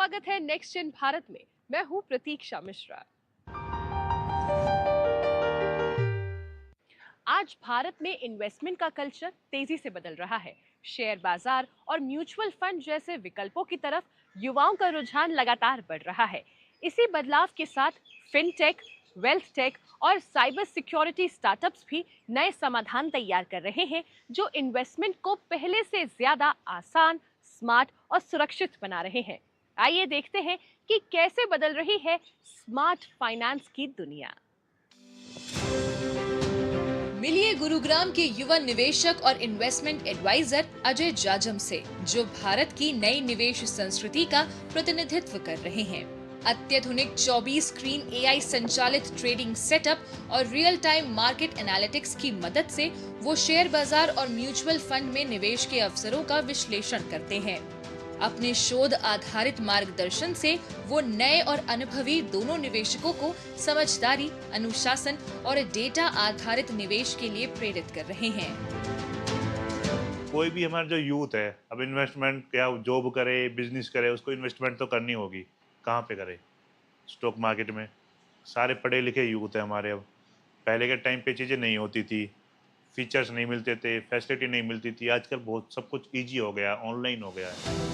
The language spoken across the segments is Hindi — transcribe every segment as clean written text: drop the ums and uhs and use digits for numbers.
स्वागत है नेक्स्ट इन भारत में। मैं हूं प्रतीक्षा मिश्रा। आज भारत में इन्वेस्टमेंट का कल्चर तेजी से बदल रहा है। शेयर बाजार और म्यूचुअल फंड जैसे विकल्पों की तरफ युवाओं का रुझान लगातार बढ़ रहा है। इसी बदलाव के साथ फिनटेक, वेल्थ टेक और साइबर सिक्योरिटी स्टार्टअप्स भी नए समाधान तैयार कर रहे हैं, जो इन्वेस्टमेंट को पहले से ज्यादा आसान, स्मार्ट और सुरक्षित बना रहे हैं। आइए देखते हैं कि कैसे बदल रही है स्मार्ट फाइनेंस की दुनिया। मिलिए गुरुग्राम के युवा निवेशक और इन्वेस्टमेंट एडवाइजर अजय जाजम से, जो भारत की नई निवेश संस्कृति का प्रतिनिधित्व कर रहे हैं। अत्याधुनिक 24 स्क्रीन एआई संचालित ट्रेडिंग सेटअप और रियल टाइम मार्केट एनालिटिक्स की मदद से वो शेयर बाजार और म्यूचुअल फंड में निवेश के अवसरों का विश्लेषण करते हैं। अपने शोध आधारित मार्गदर्शन से वो नए और अनुभवी दोनों निवेशकों को समझदारी, अनुशासन और डेटा आधारित निवेश के लिए प्रेरित कर रहे हैं। कोई भी हमारा जो यूथ है, अब इन्वेस्टमेंट क्या जॉब करे, बिजनेस करे, उसको इन्वेस्टमेंट तो करनी होगी। कहाँ पे करे? स्टॉक मार्केट में। सारे पढ़े लिखे यूथ है हमारे। अब पहले के टाइम पे चीज़ें नहीं होती थी, फीचर्स नहीं मिलते थे, फैसिलिटी नहीं मिलती थी। आजकल बहुत सब कुछ ईजी हो गया, ऑनलाइन हो गया है।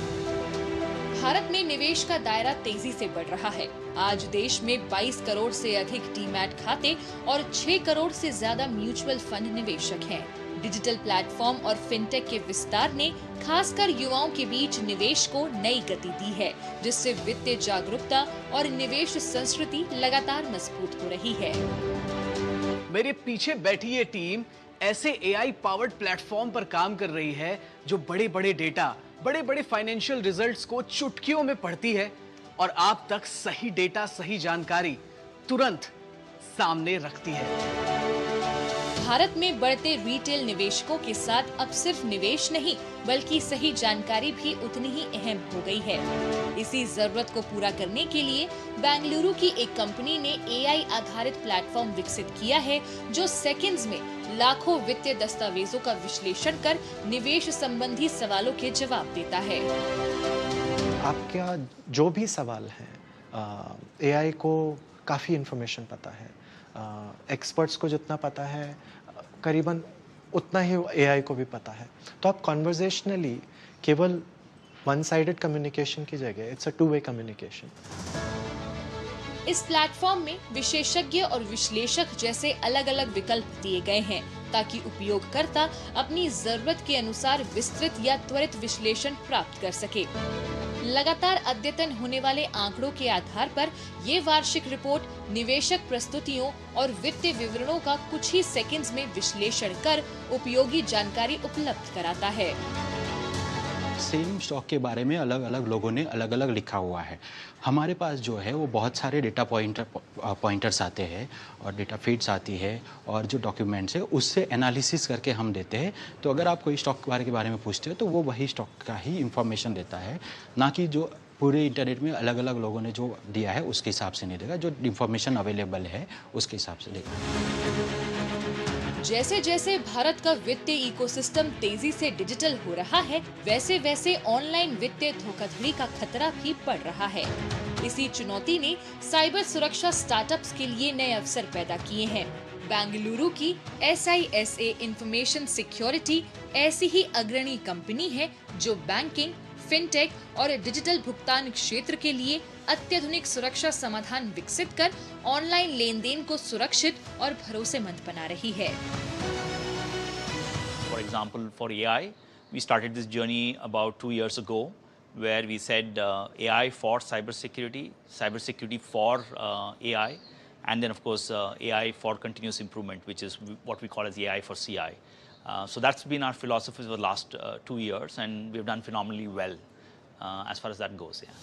भारत में निवेश का दायरा तेजी से बढ़ रहा है। आज देश में 22 करोड़ से अधिक डीमैट खाते और 6 करोड़ से ज्यादा म्यूचुअल फंड निवेशक हैं। डिजिटल प्लेटफॉर्म और फिनटेक के विस्तार ने खासकर युवाओं के बीच निवेश को नई गति दी है, जिससे वित्तीय जागरूकता और निवेश संस्कृति लगातार मजबूत हो रही है। मेरे पीछे बैठी ये टीम ऐसे एआई पावर्ड प्लेटफॉर्म पर काम कर रही है जो बड़े बड़े डेटा, बड़े बड़े फाइनेंशियल रिजल्ट्स को चुटकियों में पढ़ती है और आप तक सही डेटा, सही जानकारी तुरंत सामने रखती है। भारत में बढ़ते रिटेल निवेशकों के साथ अब सिर्फ निवेश नहीं, बल्कि सही जानकारी भी उतनी ही अहम हो गई है। इसी जरूरत को पूरा करने के लिए बेंगलुरु की एक कंपनी ने एआई आधारित प्लेटफॉर्म विकसित किया है, जो सेकंड्स में लाखों वित्तीय दस्तावेजों का विश्लेषण कर निवेश संबंधी सवालों के जवाब देता है। आपका जो भी सवाल है, एआई को काफ़ी इन्फॉर्मेशन पता है। एक्सपर्ट्स को जितना पता है, करीबन उतना ही एआई को भी पता है। तो आप कॉन्वर्जेशनली केवल वन साइडेड कम्युनिकेशन की जगह it's a two way communication. इस प्लेटफॉर्म में विशेषज्ञ और विश्लेषक जैसे अलग अलग विकल्प दिए गए हैं, ताकि उपयोगकर्ता अपनी जरूरत के अनुसार विस्तृत या त्वरित विश्लेषण प्राप्त कर सके। लगातार अद्यतन होने वाले आंकड़ों के आधार पर ये वार्षिक रिपोर्ट निवेशक प्रस्तुतियों और वित्तीय विवरणों का कुछ ही सेकंड्स में विश्लेषण कर उपयोगी जानकारी उपलब्ध कराता है। सेम स्टॉक के बारे में अलग अलग लोगों ने अलग अलग लिखा हुआ है। हमारे पास जो है वो बहुत सारे डेटा पॉइंटर्स आते हैं और डेटा फीड्स आती है और जो डॉक्यूमेंट्स है उससे एनालिसिस करके हम देते हैं। तो अगर आप कोई स्टॉक के बारे में पूछते हो तो वो वही स्टॉक का ही इंफॉर्मेशन देता है, ना कि जो पूरे इंटरनेट में अलग अलग लोगों ने जो दिया है उसके हिसाब से नहीं देगा। जो इंफॉर्मेशन अवेलेबल है उसके हिसाब से देगा। जैसे जैसे भारत का वित्तीय इकोसिस्टम तेजी से डिजिटल हो रहा है, वैसे वैसे ऑनलाइन वित्तीय धोखाधड़ी का खतरा भी बढ़ रहा है। इसी चुनौती ने साइबर सुरक्षा स्टार्टअप्स के लिए नए अवसर पैदा किए हैं। बेंगलुरु की SISA इंफॉर्मेशन सिक्योरिटी ऐसी ही अग्रणी कंपनी है, जो बैंकिंग, फिनटेक और डिजिटल भुगतान क्षेत्र के लिए अत्याधुनिक सुरक्षा समाधान विकसित कर ऑनलाइन लेन-देन को सुरक्षित और भरोसेमंद बना रही है। For example, for AI, we started this journey about 2 years ago, where we said AI for cybersecurity, cybersecurity for AI, and then of course AI for continuous improvement, which is what we call as AI for CI. So that's been our philosophy for the last 2 years, and we've done phenomenally well as far as that goes. Yeah.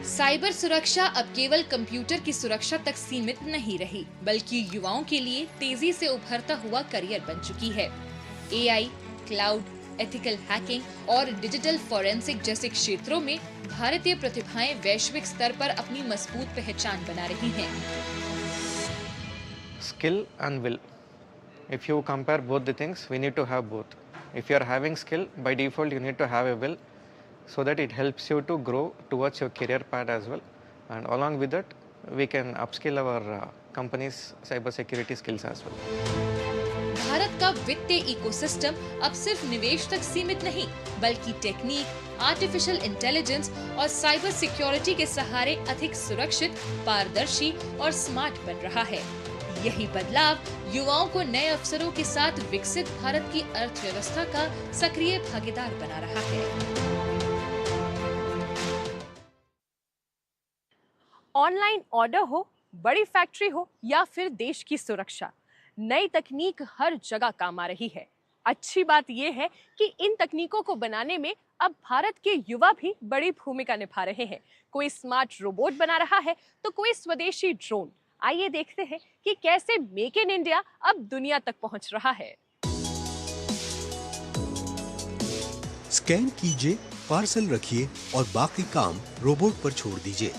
Cyber सुरक्षा अब केवल कंप्यूटर की सुरक्षा तक सीमित नहीं रही, बल्कि युवाओं के लिए तेजी से उभरता हुआ करियर बन चुकी है। एआई, क्लाउड, एथिकल हैकिंग और डिजिटल फॉरेंसिक जैसे क्षेत्रों में भारतीय प्रतिभाएं वैश्विक स्तर पर अपनी मजबूत पहचान बना रही हैं। Skill and will. If you compare both the things, we need to have both. If you are having skill, by default you need to have a will, so that it helps you to grow towards your career path as well. And along with that, we can upskill our company's cybersecurity skills as well. Bharat का वित्तीय इकोसिस्टम अब सिर्फ निवेश तक सीमित नहीं, बल्कि टेक्निक, आर्टिफिशियल इंटेलिजेंस और साइबर सिक्योरिटी के सहारे अधिक सुरक्षित, पारदर्शी और स्मार्ट बन रहा है। यही बदलाव युवाओं को नए अवसरों के साथ विकसित भारत की अर्थव्यवस्था का सक्रिय भागीदार बना रहा है। ऑनलाइन ऑर्डर हो, बड़ी फैक्ट्री हो या फिर देश की सुरक्षा, नई तकनीक हर जगह काम आ रही है। अच्छी बात यह है कि इन तकनीकों को बनाने में अब भारत के युवा भी बड़ी भूमिका निभा रहे हैं। कोई स्मार्ट रोबोट बना रहा है तो कोई स्वदेशी ड्रोन। आइए देखते हैं कि कैसे मेक इन इंडिया अब दुनिया तक पहुंच रहा है। स्कैन कीजिए, पार्सल रखिए और बाकी काम रोबोट पर छोड़ दीजिए।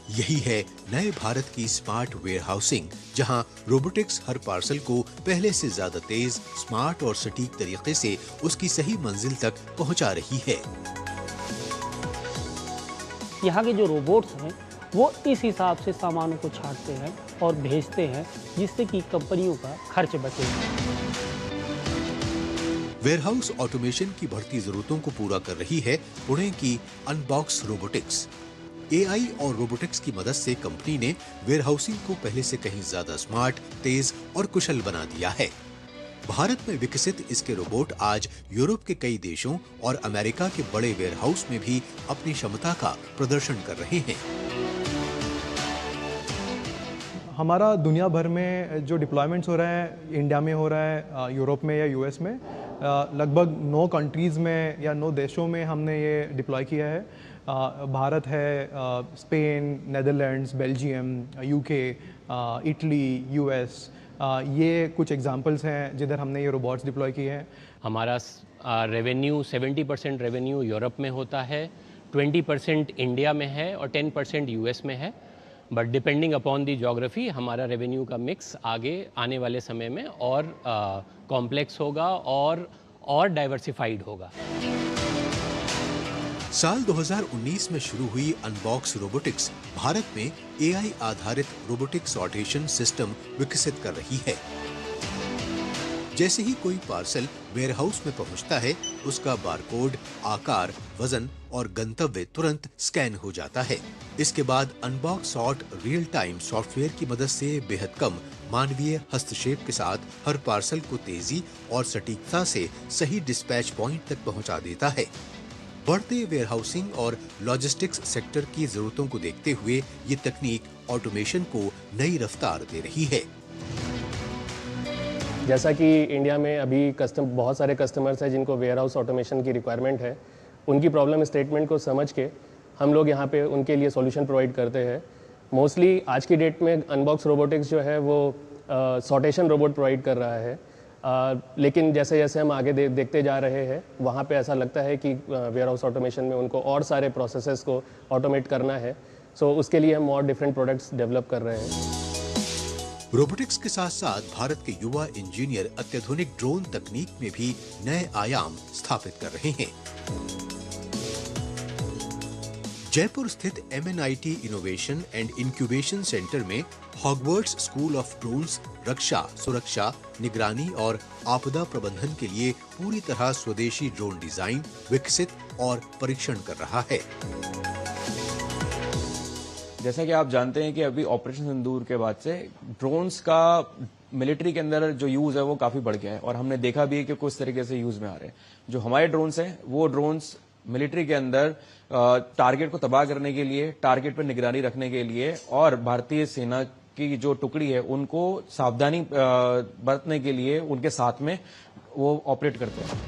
यही है नए भारत की स्मार्ट वेयरहाउसिंग, जहां रोबोटिक्स हर पार्सल को पहले से ज्यादा तेज, स्मार्ट और सटीक तरीके से उसकी सही मंजिल तक पहुंचा रही है। यहाँ के जो रोबोट्स हैं वो इस हिसाब से सामानों को छांटते हैं और भेजते हैं, जिससे कि कंपनियों का खर्च बचेगा। वेयरहाउस ऑटोमेशन की बढ़ती जरूरतों को पूरा कर रही है पुणे की अनबॉक्स रोबोटिक्स। एआई और रोबोटिक्स की मदद से कंपनी ने वेयरहाउसिंग को पहले से कहीं ज्यादा स्मार्ट, तेज और कुशल बना दिया है। भारत में विकसित इसके रोबोट आज यूरोप के कई देशों और अमेरिका के बड़े वेयरहाउस में भी अपनी क्षमता का प्रदर्शन कर रहे हैं। हमारा दुनिया भर में जो डिप्लॉयमेंट्स हो रहा है, इंडिया में हो रहा है, यूरोप में या यूएस में, लगभग 9 कंट्रीज़ में या 9 देशों में हमने ये डिप्लॉय किया है। भारत है, Spain, Netherlands, Belgium, UK, Italy, US, ये कुछ एग्जांपल्स हैं जिधर हमने ये रोबोट्स डिप्लॉय किए हैं। हमारा रेवेन्यू 70% रेवेन्यू यूरोप में होता है, 20% इंडिया में है और 10% यूएस में है। But depending upon the geography हमारा रेवेन्यू का मिक्स आगे आने वाले समय में और कॉम्प्लेक्स होगा और डाइवर्सिफाइड होगा। साल 2019 में शुरू हुई अनबॉक्स रोबोटिक्स भारत में एआई आधारित रोबोटिक सॉर्टेशन सिस्टम विकसित कर रही है। जैसे ही कोई पार्सल वेयरहाउस में पहुंचता है, उसका बारकोड, आकार, वजन और गंतव्य तुरंत स्कैन हो जाता है। इसके बाद unbox sort real time software की मदद से बेहद कम मानवीय हस्तक्षेप के साथ हर पार्सल को तेजी और सटीकता से सही डिस्पैच पॉइंट तक पहुंचा देता है। बढ़ते वेयरहाउसिंग और लॉजिस्टिक्स सेक्टर की जरूरतों को देखते हुए ये तकनीक ऑटोमेशन को नई रफ्तार दे रही है। जैसा कि इंडिया में अभी बहुत सारे कस्टमर्स हैं जिनको वेयरहाउस ऑटोमेशन की रिक्वायरमेंट है, उनकी प्रॉब्लम स्टेटमेंट को समझ के हम लोग यहाँ पे उनके लिए सॉल्यूशन प्रोवाइड करते हैं। मोस्टली आज की डेट में अनबॉक्स रोबोटिक्स जो है वो सॉर्टेशन रोबोट प्रोवाइड कर रहा है, लेकिन जैसे जैसे हम आगे देखते जा रहे हैं वहाँ पे ऐसा लगता है कि वेयरहाउस ऑटोमेशन में उनको और सारे प्रोसेसेस को ऑटोमेट करना है। सो उसके लिए हम और डिफरेंट प्रोडक्ट्स डेवलप कर रहे हैं। रोबोटिक्स के साथ साथ भारत के युवा इंजीनियर अत्याधुनिक ड्रोन तकनीक में भी नए आयाम स्थापित कर रहे हैं। जयपुर स्थित MNIT innovation and incubation centre में हॉगवर्ट्स स्कूल ऑफ ड्रोन्स रक्षा, सुरक्षा, निगरानी और आपदा प्रबंधन के लिए पूरी तरह स्वदेशी ड्रोन डिजाइन, विकसित और परीक्षण कर रहा है। जैसा कि आप जानते हैं कि अभी ऑपरेशन सिंदूर के बाद से ड्रोन्स का मिलिट्री के अंदर जो यूज है वो काफी बढ़ गया है और हमने देखा भी है कि किस तरीके से यूज में आ रहे हैं। जो हमारे ड्रोन्स हैं वो ड्रोन्स मिलिट्री के अंदर टारगेट को तबाह करने के लिए, टारगेट पर निगरानी रखने के लिए और भारतीय सेना की जो टुकड़ी है उनको सावधानी बरतने के लिए उनके साथ में वो ऑपरेट करते हैं।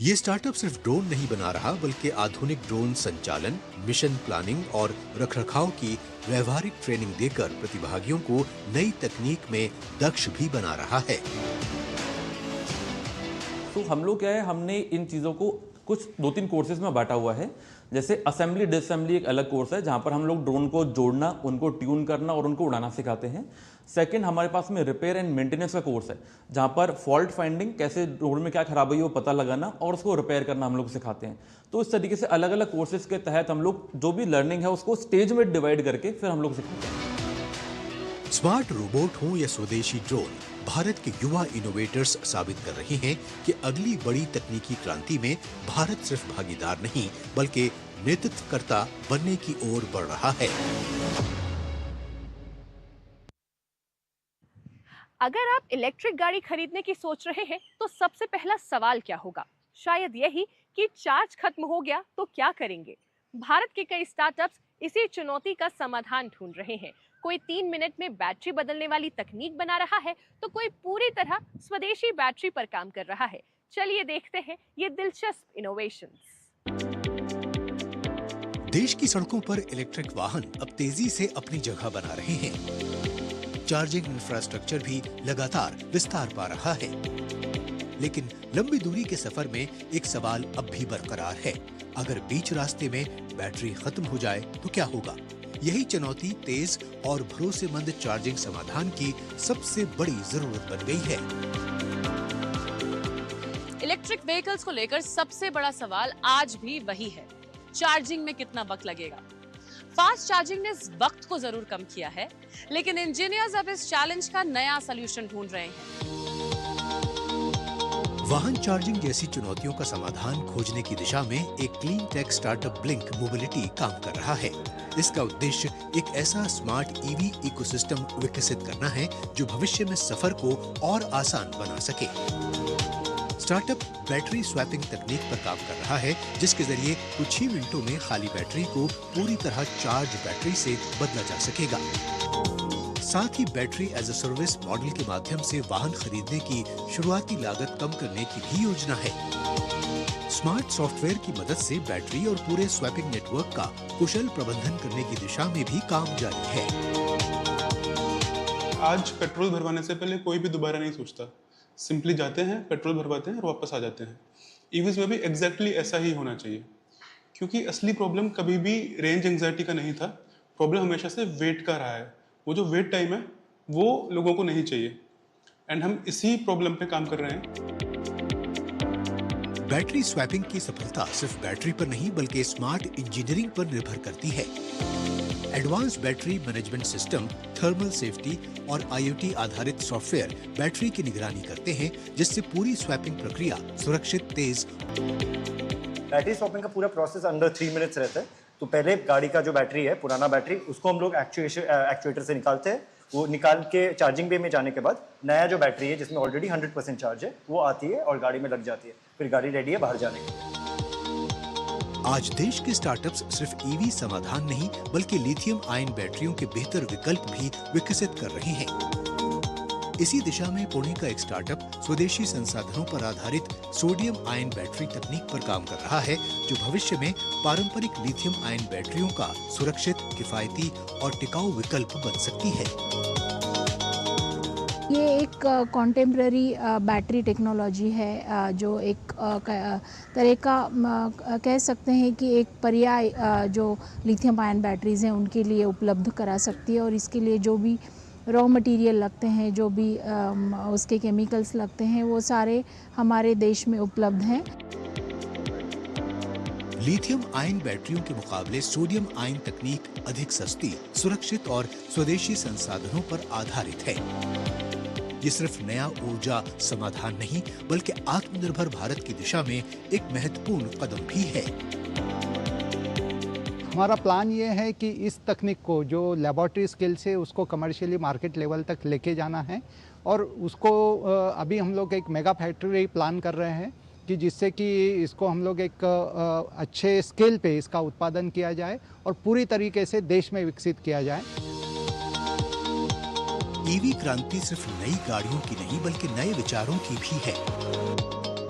ये स्टार्टअप सिर्फ ड्रोन नहीं बना रहा बल्कि आधुनिक ड्रोन संचालन, मिशन प्लानिंग और रखरखाव की व्यवहारिक ट्रेनिंग देकर प्रतिभागियों को नई तकनीक में दक्ष भी बना रहा है। तो हम लोग क्या है, हमने इन चीजों को कुछ 2-3 कोर्सेज में बांटा हुआ है जैसे असेंबली डिसम्बली एक अलग कोर्स है जहाँ पर हम लोग ड्रोन को जोड़ना, उनको ट्यून करना और उनको उड़ाना सिखाते हैं। सेकंड, हमारे पास में रिपेयर एंड मेंटेनेंस का कोर्स है जहाँ पर फॉल्ट फाइंडिंग, कैसे ड्रोन में क्या खराब हुई वो पता लगाना और उसको रिपेयर करना हम लोग सिखाते हैं। तो इस तरीके से अलग अलग कोर्सेज के तहत हम लोग जो भी लर्निंग है उसको स्टेज में डिवाइड करके फिर हम लोग सिखाते हैं। स्मार्ट रोबोट हो या स्वदेशी ड्रोन, भारत के युवा इनोवेटर्स साबित कर रहे हैं कि अगली बड़ी तकनीकी क्रांति में भारत सिर्फ भागीदार नहीं बल्कि नेतृत्वकर्ता बनने की ओर बढ़ रहा है। अगर आप इलेक्ट्रिक गाड़ी खरीदने की सोच रहे हैं तो सबसे पहला सवाल क्या होगा? शायद यही कि चार्ज खत्म हो गया तो क्या करेंगे? भारत के कई स्टार्टअप्स इसी चुनौती का समाधान ढूंढ रहे हैं। कोई 3 मिनट में बैटरी बदलने वाली तकनीक बना रहा है तो कोई पूरी तरह स्वदेशी बैटरी पर काम कर रहा है। चलिए देखते हैं ये दिलचस्प इनोवेशंस। देश की सड़कों पर इलेक्ट्रिक वाहन अब तेजी से अपनी जगह बना रहे हैं। चार्जिंग इंफ्रास्ट्रक्चर भी लगातार विस्तार पा रहा है। लेकिन लंबी दूरी के सफर में एक सवाल अब भी बरकरार है। अगर बीच रास्ते में बैटरी खत्म हो जाए तो क्या होगा? यही चुनौती तेज और भरोसेमंद चार्जिंग समाधान की सबसे बड़ी जरूरत बन गई है। इलेक्ट्रिक व्हीकल्स को लेकर सबसे बड़ा सवाल आज भी वही है, चार्जिंग में कितना वक्त लगेगा। फास्ट चार्जिंग ने इस वक्त को जरूर कम किया है, लेकिन इंजीनियर्स अब इस चैलेंज का नया सलूशन ढूंढ रहे हैं। वाहन चार्जिंग जैसी चुनौतियों का समाधान खोजने की दिशा में एक clean tech startup blink mobility काम कर रहा है। इसका उद्देश्य एक ऐसा स्मार्ट ईवी इकोसिस्टम विकसित करना है जो भविष्य में सफर को और आसान बना सके। स्टार्टअप बैटरी स्वैपिंग तकनीक पर काम कर रहा है, जिसके जरिए कुछ ही मिनटों में खाली बैटरी को पूरी तरह चार्ज बैटरी से बदला जा सकेगा। साथ ही battery as a service model के माध्यम से वाहन खरीदने की शुरुआती लागत कम करने की भी योजना है। स्मार्ट सॉफ्टवेयर की मदद से बैटरी और पूरे स्वैपिंग नेटवर्क का कुशल प्रबंधन करने की दिशा में भी काम जारी है। आज पेट्रोल भरवाने से पहले कोई भी दोबारा नहीं सोचता, सिंपली जाते हैं, पेट्रोल भरवाते हैं और वापस आ जाते हैं। ईवीज में भी एग्जैक्टली ऐसा ही होना चाहिए, क्योंकि असली प्रॉब्लम कभी भी रेंज एंजाइटी का नहीं था। प्रॉब्लम हमेशा से वेट का रहा है। वो जो वेट टाइम है वो लोगों को नहीं चाहिए, एंड हम इसी प्रॉब्लम पे काम कर रहे हैं। बैटरी स्वैपिंग की सफलता सिर्फ बैटरी पर नहीं बल्कि स्मार्ट इंजीनियरिंग पर निर्भर करती है। Advance battery management system, thermal safety और IoT आधारित सॉफ्टवेयर बैटरी की निगरानी करते हैं, जिससे पूरी स्वैपिंग प्रक्रिया सुरक्षित, तेज। बैटरी स्वैपिंग का पूरा प्रोसेस अंडर 3 मिनट्स रहता है। तो पहले गाड़ी का जो बैटरी है, पुराना बैटरी, उसको हम लोग एक्चुएटर से निकालते हैं। वो निकाल के चार्जिंग बे में जाने के बाद नया जो बैटरी है जिसमें ऑलरेडी 100% चार्ज है वो आती है और गाड़ी में लग जाती है। फिर गाड़ी रेडी है बाहर जाने के लिए। आज देश के स्टार्टअप्स सिर्फ ईवी समाधान नहीं बल्कि लिथियम आयन बैटरियों के बेहतर विकल्प भी विकसित कर रहे हैं। इसी दिशा में पुणे का एक स्टार्टअप स्वदेशी संसाधनों पर आधारित सोडियम आयन बैटरी तकनीक पर काम कर रहा है, जो भविष्य में पारंपरिक लिथियम आयन बैटरियों का सुरक्षित, किफायती और टिकाऊ विकल्प बन सकती है। ये एक कॉन्टेम्प्ररी बैटरी टेक्नोलॉजी है जो एक तरह का कह सकते हैं कि एक पर्याय जो लिथियम आयन बैटरीज हैं उनके लिए उपलब्ध करा सकती है। और इसके लिए जो भी रॉ मटेरियल लगते हैं, जो भी उसके केमिकल्स लगते हैं, वो सारे हमारे देश में उपलब्ध हैं। लिथियम आयन बैटरियों के मुकाबले सोडियम आयन तकनीक अधिक सस्ती, सुरक्षित और स्वदेशी संसाधनों पर आधारित है। ये सिर्फ नया ऊर्जा समाधान नहीं बल्कि आत्मनिर्भर भारत की दिशा में एक महत्वपूर्ण कदम भी है। हमारा प्लान ये है कि इस तकनीक को जो लेबोरेटरी स्किल से उसको कमर्शियली मार्केट लेवल तक लेके जाना है, और उसको अभी हम लोग एक मेगा फैक्ट्री प्लान कर रहे हैं कि जिससे कि इसको हम लोग एक अच्छे स्केल पे इसका उत्पादन किया जाए और पूरी तरीके से देश में विकसित किया जाए। ईवी क्रांति सिर्फ नई गाड़ियों की नहीं बल्कि नए विचारों की भी है।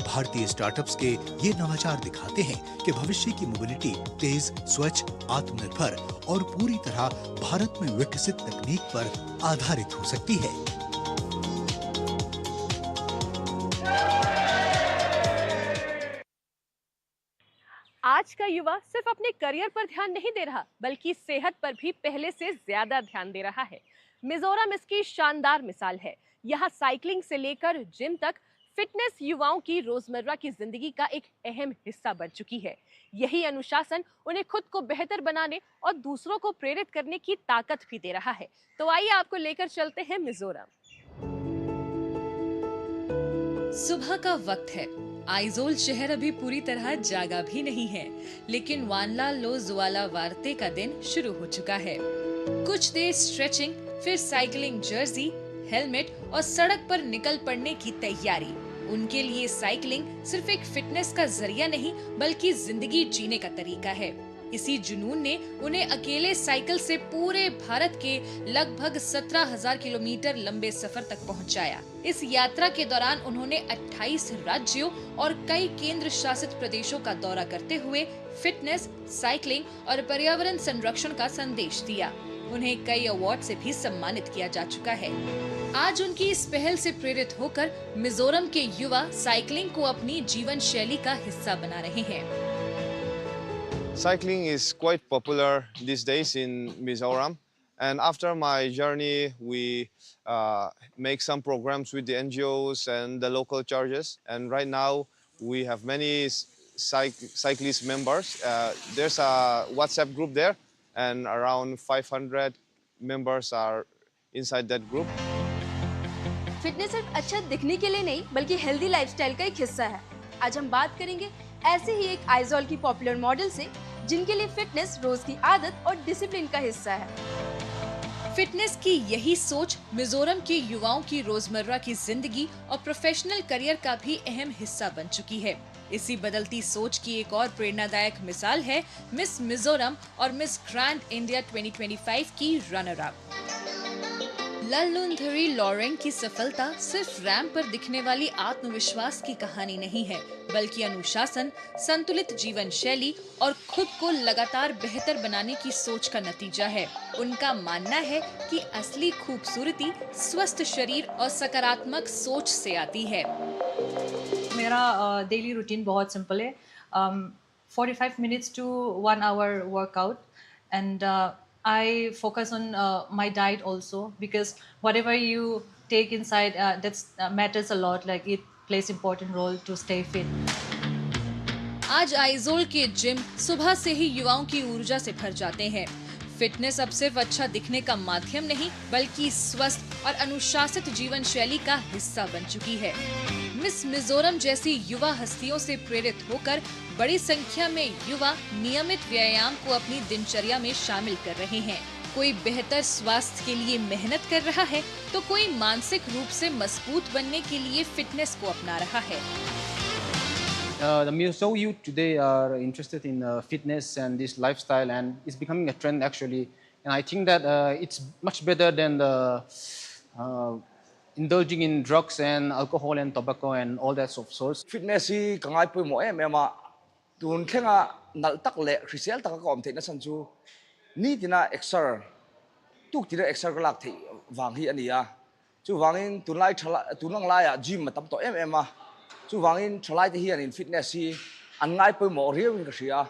भारतीय स्टार्टअप्स के ये नवाचार दिखाते हैं कि भविष्य की मोबिलिटी तेज, स्वच्छ, आत्मनिर्भर और पूरी तरह भारत में विकसित तकनीक पर आधारित हो सकती है। आज आज का युवा सिर्फ अपने करियर पर ध्यान नहीं दे रहा, बल्कि सेहत पर भी पहले से ज्यादा ध्यान दे रहा है। मिजोरम इसकी शानदार मिसाल है। यहाँ साइकिलिंग से लेकर जिम तक फिटनेस युवाओं की रोजमर्रा की जिंदगी का एक अहम हिस्सा बन चुकी है। यही अनुशासन उन्हें खुद को बेहतर बनाने और दूसरों को प्रेरित करने की ताकत भी दे रहा है। तो आइए आपको लेकर चलते हैं मिजोरम। सुबह का वक्त है। आइजोल शहर अभी पूरी तरह जागा भी नहीं है, लेकिन वानलाल लोजुआला वार्ते का दिन शुरू हो चुका है। कुछ देर स्ट्रेचिंग, फिर साइकिलिंग जर्सी, हेलमेट और सड़क पर निकल पड़ने की तैयारी। उनके लिए साइकिलिंग सिर्फ एक फिटनेस का जरिया नहीं, बल्कि जिंदगी जीने का तरीका है। इसी जुनून ने उन्हें अकेले साइकिल से पूरे भारत के लगभग 17,000 किलोमीटर लंबे सफर तक पहुंचाया। इस यात्रा के दौरान उन्होंने 28 राज्यों और कई केंद्र शासित प्रदेशों का दौरा करते हुए फिटनेस, साइकिलिंग और पर्यावरण संरक्षण का संदेश दिया। उन्हें कई अवार्ड से भी सम्मानित किया जा चुका है। आज उनकी इस पहल से प्रेरित होकर मिजोरम के युवा साइकिलिंग को अपनी जीवन शैली का हिस्सा बना रहे हैं। Cycling is quite popular these days in Mizoram, and after my journey, we make some programs with the NGOs and the local churches. And right now, we have many cyclist members. There's a WhatsApp group there, and around 500 members are inside that group. Fitness सिर्फ अच्छा दिखने के लिए नहीं, बल्कि हेल्दी लाइफस्टाइल का एक हिस्सा है। आज हम बात करेंगे ऐसे ही एक आइजोल की पॉपुलर मॉडल से, जिनके लिए फिटनेस रोज की आदत और डिसिप्लिन का हिस्सा है। फिटनेस की यही सोच मिजोरम के युवाओं की रोजमर्रा की जिंदगी और प्रोफेशनल करियर का भी अहम हिस्सा बन चुकी है। इसी बदलती सोच की एक और प्रेरणादायक मिसाल है मिस मिजोरम और मिस ग्रैंड इंडिया 2025 की रनर अप लल्लुंथरी लॉरेंग की सफलता सिर्फ रैंप पर दिखने वाली आत्मविश्वास की कहानी नहीं है, बल्कि अनुशासन, संतुलित जीवन शैली और खुद को लगातार बेहतर बनाने की सोच का नतीजा है। उनका मानना है कि असली खूबसूरती स्वस्थ शरीर और सकारात्मक सोच से आती है। मेरा डेली रूटीन बहुत सिंपल है। 45 minutes to 1 hour workout, and I focus on my diet also, because whatever you take inside that matters a lot. Like it plays important role to stay fit. आज आइजोल के जिम सुबह से ही युवाओं की ऊर्जा से भर जाते हैं। फिटनेस अब सिर्फ अच्छा दिखने का माध्यम नहीं, बल्कि स्वस्थ और अनुशासित जीवन शैली का हिस्सा बन चुकी है। मिस मिजोरम जैसी युवा हस्तियों से प्रेरित होकर बड़ी संख्या में युवा नियमित व्यायाम को अपनी दिनचर्या में शामिल कर रहे हैं। कोई बेहतर स्वास्थ्य के लिए मेहनत कर रहा है, तो कोई मानसिक रूप से मजबूत बनने के लिए फिटनेस को अपना रहा है। The Mizo youth today are interested in fitness and this lifestyle, and it's becoming a trend actually. And I think that it's much better than indulging in drugs and alcohol and tobacco and all that of sorts. Fitness hi kangai pui mo em tun khenga nal tak le krisel tak ko om the na san chu ni tina exer tuk tira exer ko lak thei wang hi ania chu wangin tunlai thala tunang lai a gym ma tam to em chu wangin thalai te hi an fitness hi an ngai pui mo riu ka sia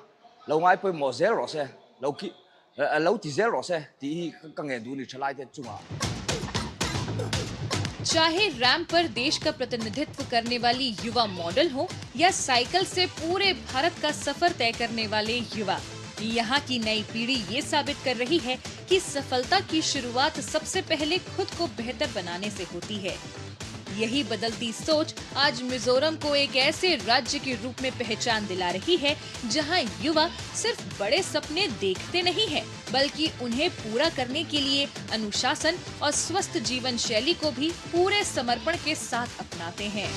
lo ngai pui mo zero se lo ki lo ti zero se ti ka nge du ni thalai te chunga। चाहे रैंप पर देश का प्रतिनिधित्व करने वाली युवा मॉडल हो या साइकिल से पूरे भारत का सफर तय करने वाले युवा, यहाँ की नई पीढ़ी ये साबित कर रही है कि सफलता की शुरुआत सबसे पहले खुद को बेहतर बनाने से होती है। यही बदलती सोच आज मिजोरम को एक ऐसे राज्य के रूप में पहचान दिला रही है, जहां युवा सिर्फ बड़े सपने देखते नहीं हैं, बल्कि उन्हें पूरा करने के लिए अनुशासन और स्वस्थ जीवन शैली को भी पूरे समर्पण के साथ अपनाते हैं।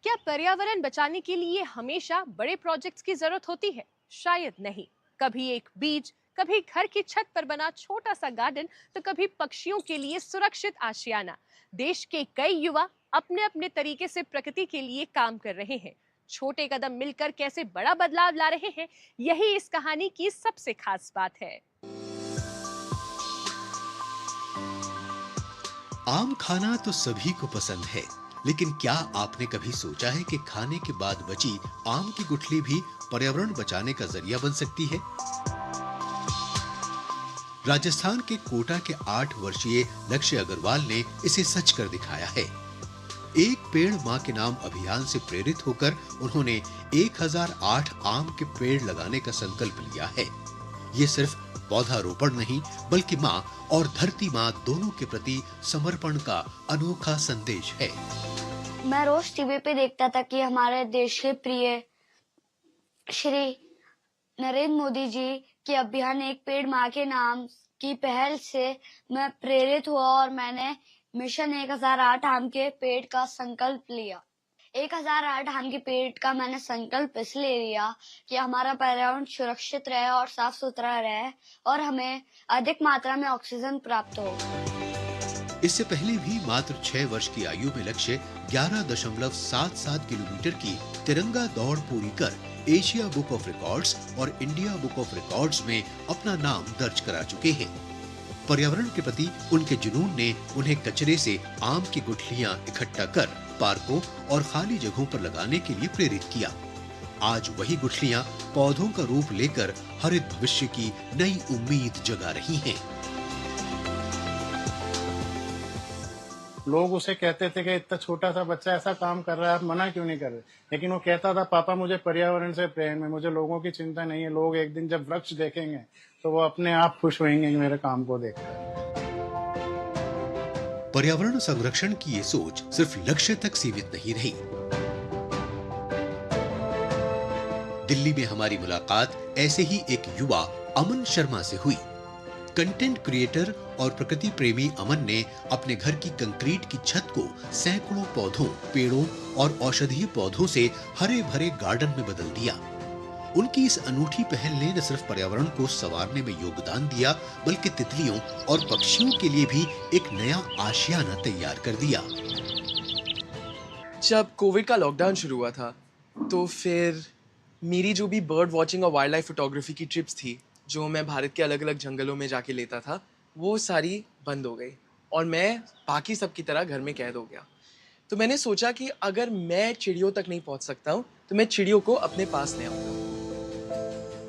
क्या पर्यावरण बचाने के लिए हमेशा बड़े प्रोजेक्ट्स की जरूरत होती है? शायद नहीं। कभी एक बीज, कभी घर की छत पर बना छोटा सा गार्डन, तो कभी पक्षियों के लिए सुरक्षित आशियाना। देश के कई युवा अपने अपने तरीके से प्रकृति के लिए काम कर रहे हैं। छोटे कदम मिलकर कैसे बड़ा बदलाव ला रहे हैं, यही इस कहानी की सबसे खास बात है। आम खाना तो सभी को पसंद है, लेकिन क्या आपने कभी सोचा है कि खाने के बाद बची आम की गुठली भी पर्यावरण बचाने का जरिया बन सकती है? राजस्थान के कोटा के 8 वर्षीय लक्ष्य अग्रवाल ने इसे सच कर दिखाया है। एक पेड़ मां के नाम अभियान से प्रेरित होकर उन्होंने 1008 आम के पेड़ लगाने का संकल्प लिया है। ये सिर्फ पौधारोपण नहीं बल्कि मां और धरती मां दोनों के प्रति समर्पण का अनोखा संदेश है। मैं रोज टीवी पे देखता था कि हमारे देश के प्रिय श्री नरेंद्र मोदी जी के अभियान एक पेड़ मां के नाम की पहल से मैं प्रेरित हुआ और मैंने मिशन 1008 आम के पेड़ का संकल्प लिया। 1008 आम के पेड़ का मैंने संकल्प इसलिए लिया कि हमारा पर्यावरण सुरक्षित रहे और साफ सुथरा रहे और हमें अधिक मात्रा में ऑक्सीजन प्राप्त हो। इससे पहले भी मात्र 6 वर्ष की आयु में लक्ष्य 11.77 किलोमीटर की तिरंगा दौड़ पूरी कर एशिया बुक ऑफ रिकॉर्ड्स और इंडिया बुक ऑफ रिकॉर्ड्स में अपना नाम दर्ज करा चुके हैं। पर्यावरण के प्रति उनके जुनून ने उन्हें कचरे से आम की गुठलियां इकट्ठा कर पार्कों और खाली जगहों पर लगाने के लिए प्रेरित किया। आज वही गुठलियां पौधों का रूप लेकर हरित भविष्य की नई उम्मीद जगा रही हैं। लोग उसे कहते थे कि इतना छोटा सा बच्चा ऐसा काम कर रहा है, आप मना क्यों नहीं कर रहे? लेकिन वो कहता था पापा मुझे पर्यावरण से प्रेम है, मुझे लोगों की चिंता नहीं है। लोग एक दिन जब वृक्ष देखेंगे तो वो अपने आप खुश होंगे मेरे काम को देखकर। पर्यावरण संरक्षण की ये सोच सिर्फ लक्ष्य तक सीमित नहीं रही। दिल्ली में हमारी मुलाकात ऐसे ही एक युवा अमन शर्मा से हुई। कंटेंट क्रिएटर और प्रकृति प्रेमी अमन ने अपने घर की कंक्रीट की छत को सैकड़ों पौधों, पेड़ों और औषधीय पौधों से हरे भरे गार्डन में बदल दिया। उनकी इस अनूठी पहल ने न सिर्फ पर्यावरण को संवारने में योगदान दिया बल्कि तितलियों और पक्षियों के लिए भी एक नया आशियाना तैयार कर दिया। जब कोविड का लॉकडाउन शुरू हुआ था तो फिर मेरी जो भी बर्ड वॉचिंग और वाइल्ड लाइफ फोटोग्राफी की ट्रिप्स थी जो मैं भारत के अलग अलग जंगलों में जाके लेता था वो सारी बंद हो गई और मैं बाकी सब की तरह घर में कैद हो गया। तो मैंने सोचा कि अगर मैं चिड़ियों तक नहीं पहुंच सकता हूं तो मैं चिड़ियों को अपने पास ले आऊंगा।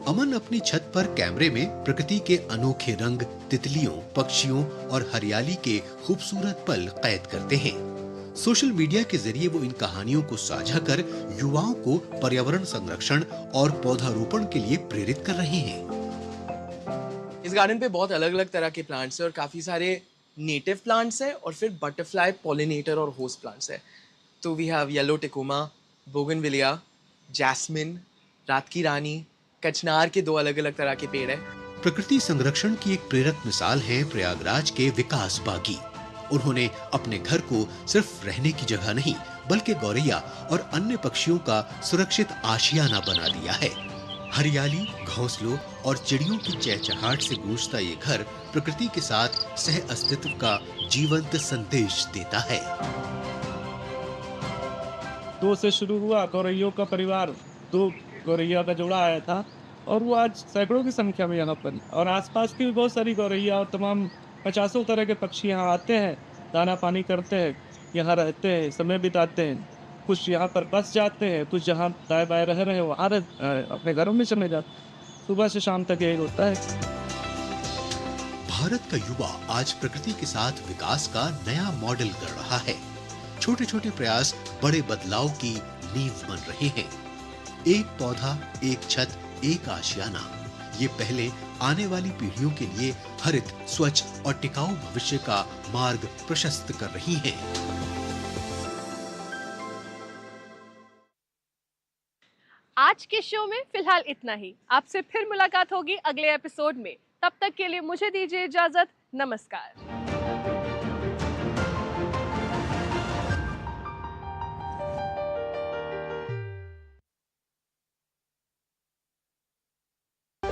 अमन अपनी छत पर कैमरे में प्रकृति के अनोखे रंग, तितलियों, पक्षियों और हरियाली के खूबसूरत पल कैद करते हैं। सोशल मीडिया के जरिए वो इन कहानियों को साझा कर युवाओं को पर्यावरण संरक्षण और पौधारोपण के लिए प्रेरित कर रहे हैं। इस गार्डन पे बहुत अलग अलग तरह के प्लांट्स हैं और काफ़ी सारे नेटिव प्लांट्स हैं और फिर बटरफ्लाई, पॉलिनेटर और होस्ट प्लांट्स हैं। तो we have yellow tecoma, bougainvillea, jasmine, रात की रानी, कचनार के 2 अलग अलग तरह के पेड़ हैं। प्रकृति संरक्षण की एक प्रेरक मिसाल है प्रयागराज के विकास बागी। उन्होंने अपने घर को सिर्फ रहने की जगह नहीं बल्कि गौरैया और अन्य पक्षियों का सुरक्षित आशियाना बना दिया है। हरियाली, घोंसलों और चिड़ियों की चहचहाट से गूंजता ये घर प्रकृति के साथ सह अस्तित्व का जीवंत संदेश देता है। 2 से शुरू हुआ गौरैयों का परिवार, 2 गौरैया का जोड़ा आया था और वो आज सैकड़ों की संख्या में यहाँ पर और आसपास की भी बहुत सारी गौरैया और तमाम 50 तरह के पक्षी यहाँ आते हैं, दाना पानी करते हैं, यहाँ रहते हैं, समय बिताते हैं। कुछ यहाँ पर बस जाते हैं, कुछ जहाँ दाएं बाएं रह रहे हैं वहाँ अपने घरों में चले जाते। सुबह से शाम तक यही होता है। भारत का युवा आज प्रकृति के साथ विकास का नया मॉडल कर रहा है। छोटे छोटे प्रयास बड़े बदलाव की नींव बन रहे हैं। एक पौधा, एक छत, एक आशियाना, ये पहले आने वाली पीढ़ियों के लिए हरित, स्वच्छ और टिकाऊ भविष्य का मार्ग प्रशस्त कर रही हैं। आज के शो में फिलहाल इतना ही। आपसे फिर मुलाकात होगी अगले एपिसोड में। तब तक के लिए मुझे दीजिए इजाजत। नमस्कार।